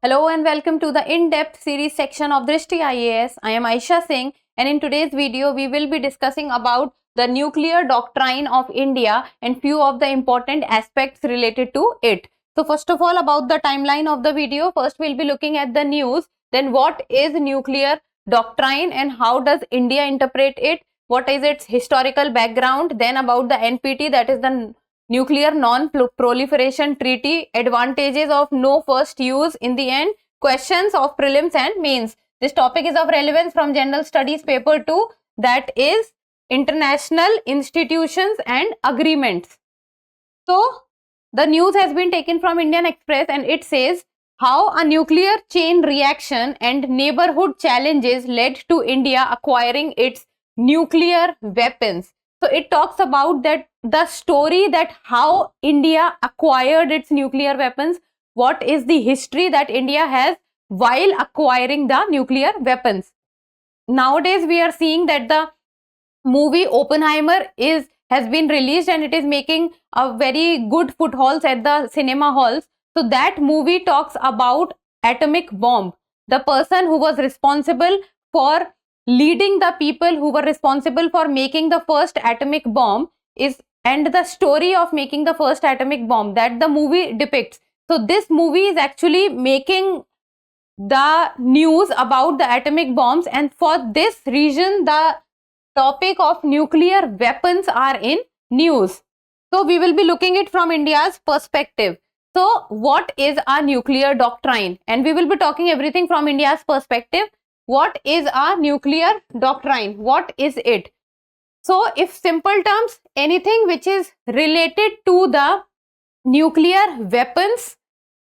Hello and welcome to the in-depth series section of Drishti IAS. I am Aisha Singh, and in today's video we will be discussing about the nuclear doctrine of India and few of the important aspects related to it. So first of all, about the timeline of the video, first we'll be looking at the news, then what is nuclear doctrine and how does India interpret it, what is its historical background, then about the NPT, that is the Nuclear Non-Proliferation Treaty, advantages of no first use in the end, questions of prelims and mains. This topic is of relevance from General Studies paper 2, that is International Institutions and Agreements. So the news has been taken from Indian Express and it says how a nuclear chain reaction and neighborhood challenges led to India acquiring its nuclear weapons. So it talks about that the story that how India acquired its nuclear weapons, what is the history that India has while acquiring the nuclear weapons. Nowadays we are seeing that the movie Oppenheimer has been released and it is making a very good footholds at the cinema halls. So that movie talks about atomic bomb. The person who was responsible for leading the people who were responsible for making the first atomic bomb and the story of making the first atomic bomb that the movie depicts. So this movie is actually making the news about the atomic bombs, and for this reason the topic of nuclear weapons are in news. So we will be looking it from India's perspective. So what is a nuclear doctrine? And we will be talking everything from India's perspective. What is a nuclear doctrine? What is it? So if simple terms, anything which is related to the nuclear weapons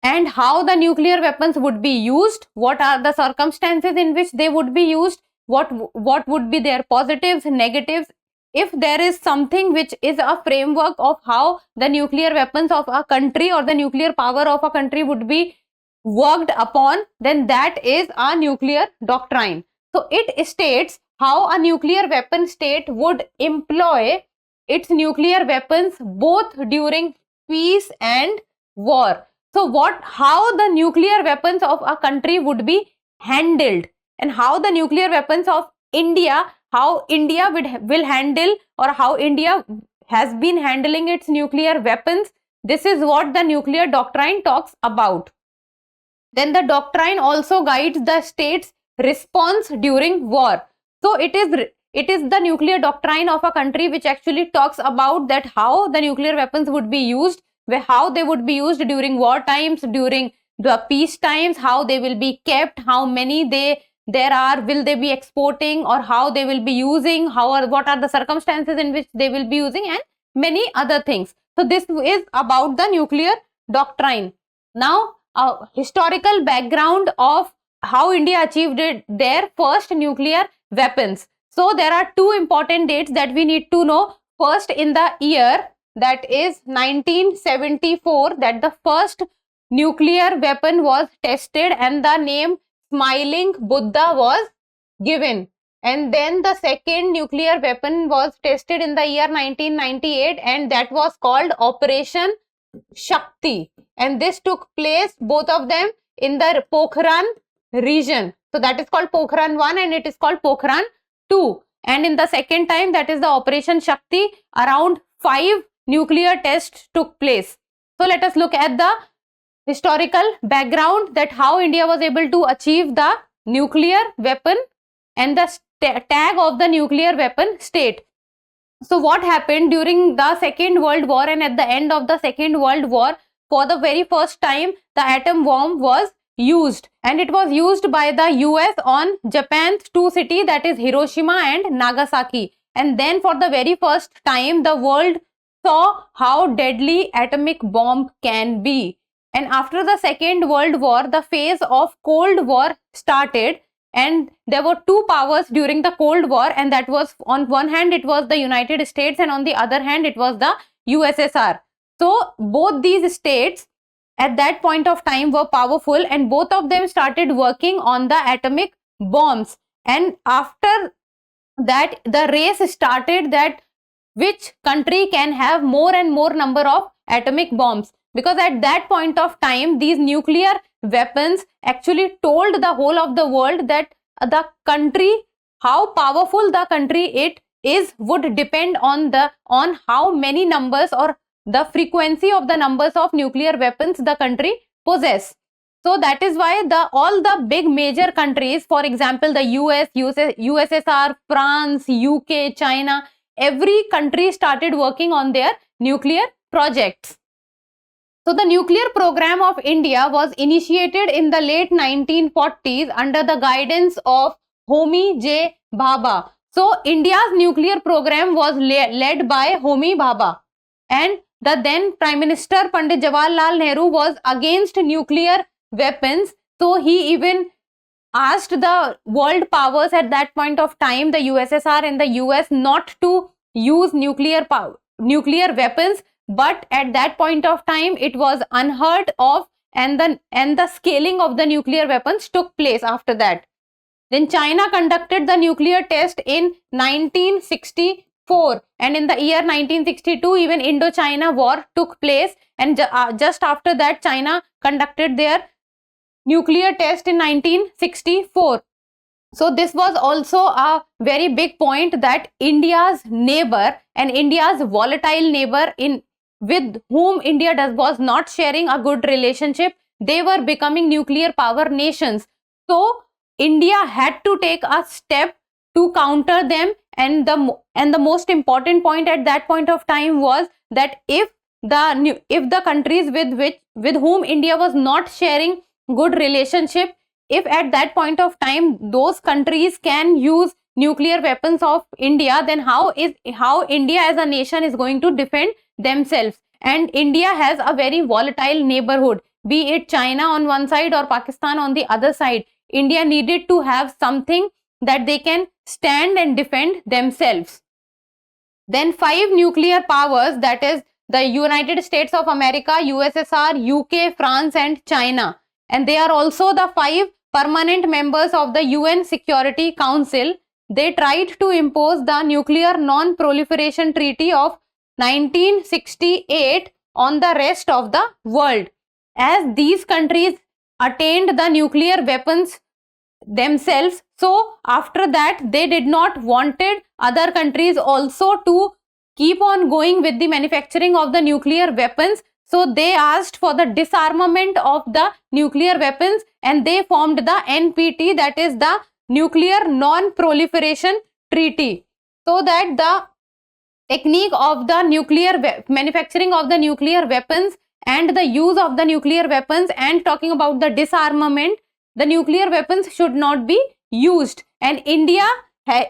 and how the nuclear weapons would be used, what are the circumstances in which they would be used, what would be their positives, negatives, if there is something which is a framework of how the nuclear weapons of a country or the nuclear power of a country would be worked upon, then that is a nuclear doctrine. So it states how a nuclear weapon state would employ its nuclear weapons both during peace and war. So how the nuclear weapons of a country would be handled, and how the nuclear weapons of India, how India will handle, or how India has been handling its nuclear weapons. This is what the nuclear doctrine talks about. Then the doctrine also guides the state's response during war. So it is the nuclear doctrine of a country which actually talks about that how the nuclear weapons would be used, how they would be used during war times, during the peace times, how they will be kept, how many there are, will they be exporting, or how they will be using, what are the circumstances in which they will be using, and many other things. So this is about the nuclear doctrine. Now a historical background of how India achieved their first nuclear weapons. So there are two important dates that we need to know. First, in the year, that is 1974, that the first nuclear weapon was tested and the name Smiling Buddha was given. And then the second nuclear weapon was tested in the year 1998 and that was called Operation Shakti. And this took place, both of them, in the Pokhran region. So that is called Pokhran 1 and it is called Pokhran 2. And in the second time, that is the Operation Shakti, around 5 nuclear tests took place. So let us look at the historical background, that how India was able to achieve the nuclear weapon and the tag of the nuclear weapon state. So what happened during the Second World War, and at the end of the Second World War, for the very first time the atom bomb was used, and it was used by the US on Japan's two cities, that is Hiroshima and Nagasaki. And then for the very first time the world saw how deadly atomic bomb can be. And after the Second World War, the phase of Cold War started, and there were two powers during the Cold War, and that was, on one hand it was the United States and on the other hand it was the USSR. So both these states at that point of time were powerful, and both of them started working on the atomic bombs. And after that the race started, that which country can have more and more number of atomic bombs, because at that point of time these nuclear weapons actually told the whole of the world that the country, how powerful the country it is, would depend on how many numbers or the frequency of the numbers of nuclear weapons the country possess. So that is why all the big major countries, for example, the USSR, France, UK, China, every country started working on their nuclear projects. So the nuclear program of India was initiated in the late 1940s under the guidance of Homi J. Bhabha. So India's nuclear program was led by Homi Bhabha, and the then Prime Minister Pandit Jawaharlal Nehru was against nuclear weapons. So he even asked the world powers at that point of time, the USSR and the US, not to use nuclear weapons. But at that point of time, it was unheard of, and the scaling of the nuclear weapons took place after that. Then China conducted the nuclear test in 1964, and in the year 1962, even Indo-China war took place, and just after that, China conducted their nuclear test in 1964. So this was also a very big point, that India's neighbor and India's volatile neighbor with whom India was not sharing a good relationship, they were becoming nuclear power nations. So India had to take a step to counter them, and the most important point at that point of time was that if the countries with whom India was not sharing good relationship, if at that point of time those countries can use nuclear weapons of India, then how India as a nation is going to defend themselves? And India has a very volatile neighborhood, be it China on one side or Pakistan on the other side. India needed to have something that they can stand and defend themselves. Then 5 nuclear powers, that is the United States of America, USSR, UK, France and China, and they are also the 5 permanent members of the UN Security Council. They tried to impose the Nuclear Non-Proliferation Treaty of 1968 on the rest of the world. As these countries attained the nuclear weapons themselves, so after that they did not wanted other countries also to keep on going with the manufacturing of the nuclear weapons. So they asked for the disarmament of the nuclear weapons, and they formed the NPT, that is the Nuclear Non-Proliferation Treaty, so that the technique of the manufacturing of the nuclear weapons and the use of the nuclear weapons, and talking about the disarmament, the nuclear weapons should not be used. And India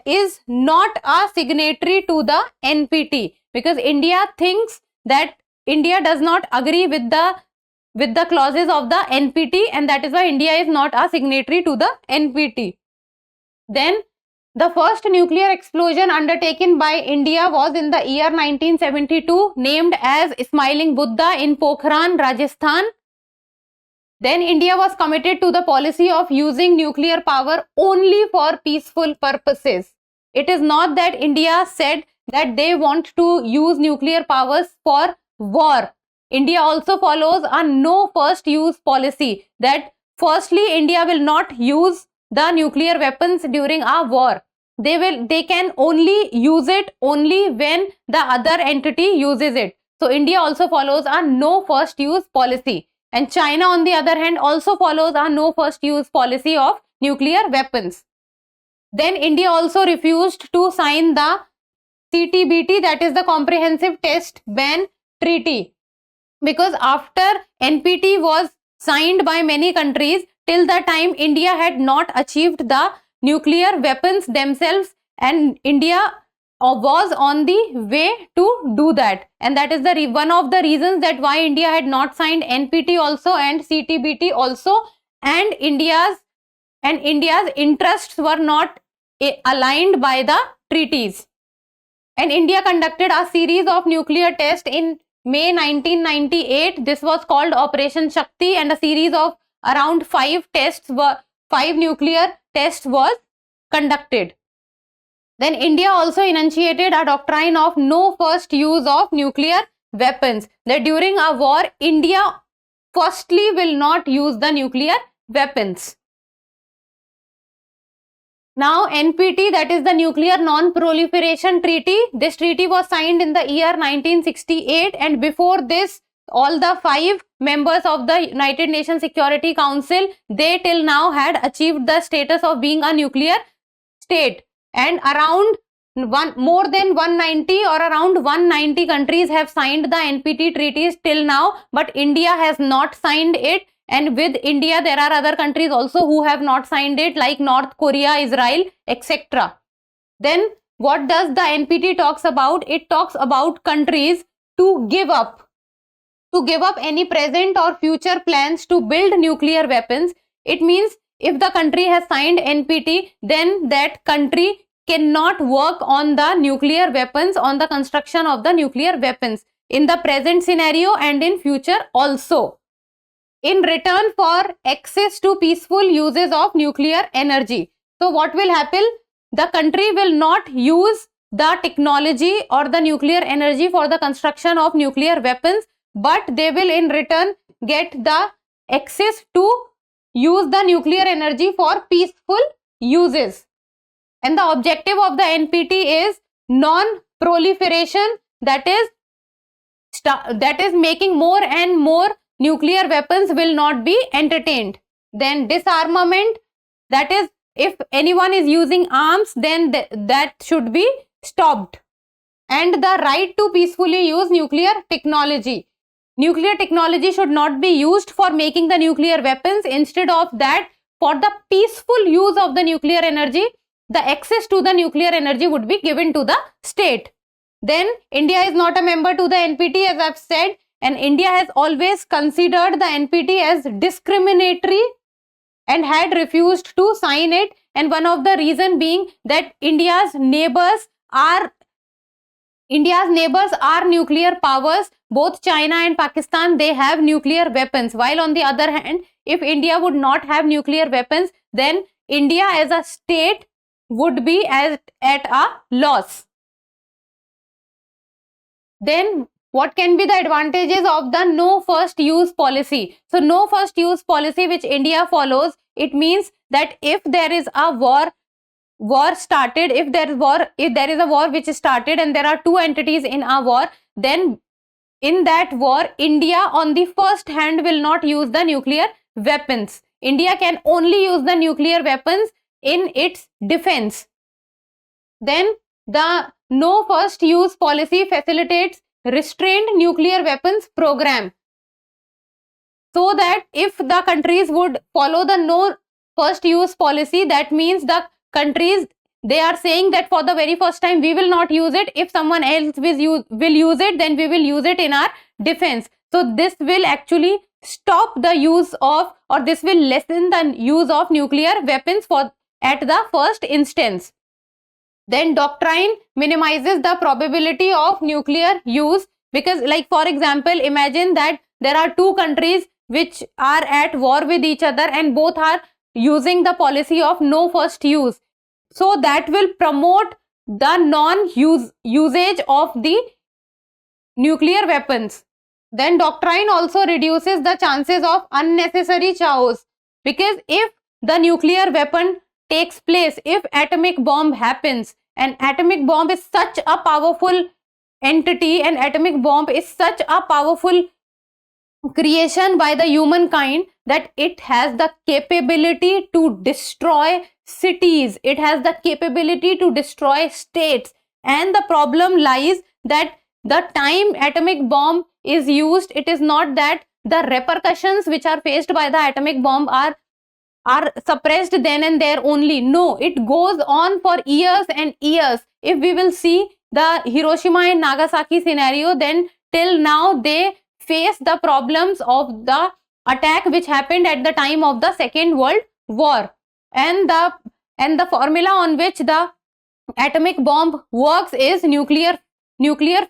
is not a signatory to the NPT, because India thinks that India does not agree with the clauses of the NPT, and that is why India is not a signatory to the NPT. Then the first nuclear explosion undertaken by India was in the year 1972, named as Smiling Buddha in Pokhran, Rajasthan. Then India was committed to the policy of using nuclear power only for peaceful purposes. It is not that India said that they want to use nuclear powers for war. India also follows a no first use policy, that firstly India will not use the nuclear weapons during a war. They can only use it only when the other entity uses it. So India also follows a no first use policy, and China on the other hand also follows a no first use policy of nuclear weapons. Then India also refused to sign the CTBT, that is the Comprehensive Test Ban Treaty, because after NPT was signed by many countries, till the time India had not achieved the nuclear weapons themselves, and India was on the way to do that, and that is one of the reasons that why India had not signed NPT also and CTBT also, and India's interests were not aligned by the treaties. And India conducted a series of nuclear tests in May 1998. This was called Operation Shakti, and a series of around 5 nuclear tests was conducted. Then India also enunciated a doctrine of no first use of nuclear weapons, that during a war India firstly will not use the nuclear weapons. Now NPT, that is the Nuclear Non-Proliferation Treaty. This treaty was signed in the year 1968, and before this all the 5 members of the United Nations Security Council, they till now had achieved the status of being a nuclear state, and around more than 190 or around 190 countries have signed the NPT treaties till now, but India has not signed it. And with India, there are other countries also who have not signed it, like North Korea, Israel, etc. Then what does the NPT talks about? It talks about countries to give up any present or future plans to build nuclear weapons. It means if the country has signed NPT, then that country cannot work on the nuclear weapons, on the construction of the nuclear weapons in the present scenario and in future also, in return for access to peaceful uses of nuclear energy. So what will happen? The country will not use the technology or the nuclear energy for the construction of nuclear weapons, but they will in return get the access to use the nuclear energy for peaceful uses. And the objective of the NPT is non-proliferation, that is making more and more nuclear weapons will not be entertained. Then disarmament, that is if anyone is using arms, then that should be stopped. And the right to peacefully use nuclear technology. Nuclear technology should not be used for making the nuclear weapons. Instead of that, for the peaceful use of the nuclear energy, the access to the nuclear energy would be given to the state. Then India is not a member to the NPT, as I've said, and India has always considered the NPT as discriminatory and had refused to sign it. And one of the reason being that India's neighbors are nuclear powers. Both China and Pakistan, they have nuclear weapons, while on the other hand, if India would not have nuclear weapons, then India as a state would be at a loss. Then what can be the advantages of the no first use policy? So no first use policy which India follows, it means that if there is a war started, if there is a war which is started and there are 2 entities in a war, then in that war India on the first hand will not use the nuclear weapons. India can only use the nuclear weapons in its defense. Then the no first use policy facilitates restrained nuclear weapons program, so that if the countries would follow the no first use policy, that means the countries, they are saying that for the very first time we will not use it. If someone else will use it, then we will use it in our defense. So this will actually stop the use of, or this will lessen the use of nuclear weapons at the first instance. Then doctrine minimizes the probability of nuclear use, because like for example, imagine that there are 2 countries which are at war with each other and both are using the policy of no first use. So that will promote the non-usage of the nuclear weapons. Then doctrine also reduces the chances of unnecessary chaos, because if the nuclear weapon takes place, if atomic bomb happens, and atomic bomb is such a powerful entity, and atomic bomb is such a powerful creation by the humankind, that it has the capability to destroy cities, it has the capability to destroy states. And the problem lies that the time atomic bomb is used, it is not that the repercussions which are faced by the atomic bomb are suppressed then and there only. No, it goes on for years and years. If we will see the Hiroshima and Nagasaki scenario, then till now they face the problems of the attack which happened at the time of the Second World War, and the formula on which the atomic bomb works is nuclear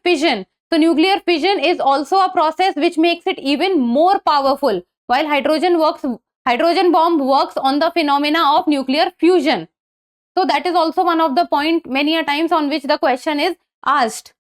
fission. So nuclear fission is also a process which makes it even more powerful, while hydrogen bomb works on the phenomena of nuclear fusion. So that is also one of the point many a times on which the question is asked.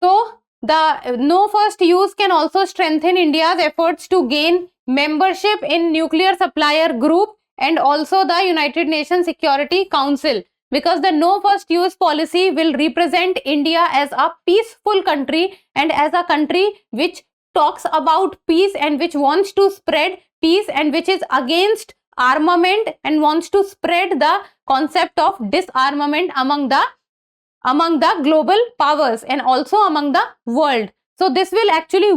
So The no first use can also strengthen India's efforts to gain membership in nuclear supplier group and also the United Nations Security Council, because the no first use policy will represent India as a peaceful country and as a country which talks about peace and which wants to spread peace and which is against armament and wants to spread the concept of disarmament among the global powers and also among the world. So this will actually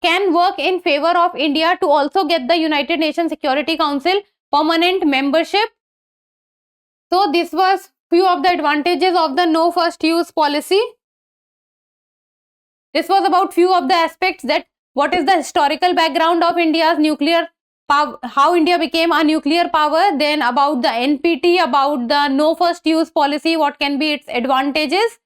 can work in favor of India to also get the United Nations Security Council permanent membership. So this was few of the advantages of the no first use policy. This was about few of the aspects, that what is the historical background of India's nuclear power, how India became a nuclear power, then about the NPT, about the no first use policy, what can be its advantages.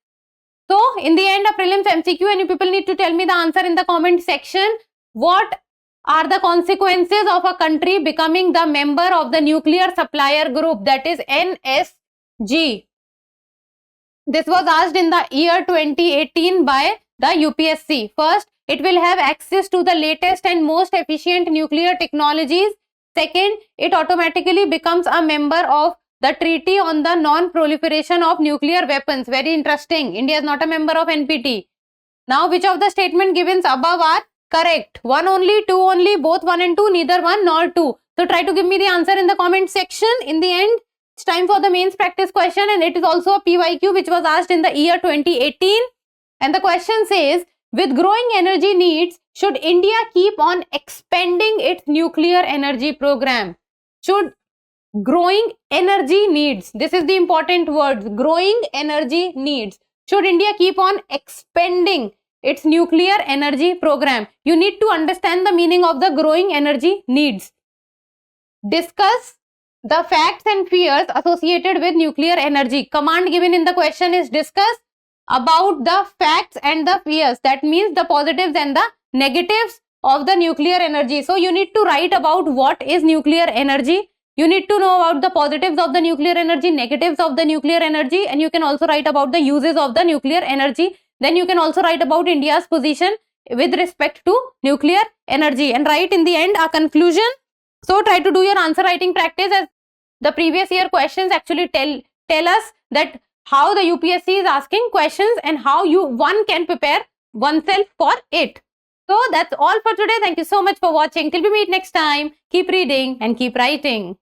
So in the end, a prelims MCQ, and you people need to tell me the answer in the comment section. What are the consequences of a country becoming the member of the nuclear supplier group, that is NSG? This was asked in the year 2018 by the UPSC. First, it will have access to the latest and most efficient nuclear technologies. Second, it automatically becomes a member of the Treaty on the Non-Proliferation of Nuclear Weapons. Very interesting. India is not a member of NPT. Now, which of the statement given above are correct? 1 only, 2 only, both 1 and 2, neither 1 nor 2. So, try to give me the answer in the comment section. In the end, it's time for the mains practice question, and it is also a PYQ which was asked in the year 2018. And the question says, with growing energy needs, should India keep on expanding its nuclear energy program? Should growing energy needs, this is the important word, growing energy needs. Should India keep on expanding its nuclear energy program? You need to understand the meaning of the growing energy needs. Discuss the facts and fears associated with nuclear energy. Command given in the question is discuss about the facts and the fears. That means the positives and the negatives of the nuclear energy. So you need to write about what is nuclear energy. You need to know about the positives of the nuclear energy, negatives of the nuclear energy, and you can also write about the uses of the nuclear energy. Then you can also write about India's position with respect to nuclear energy, and write in the end a conclusion. So try to do your answer writing practice, as the previous year questions actually tell us that how the UPSC is asking questions and how one can prepare oneself for it. So that's all for today. Thank you so much for watching. Till we meet next time, keep reading and keep writing.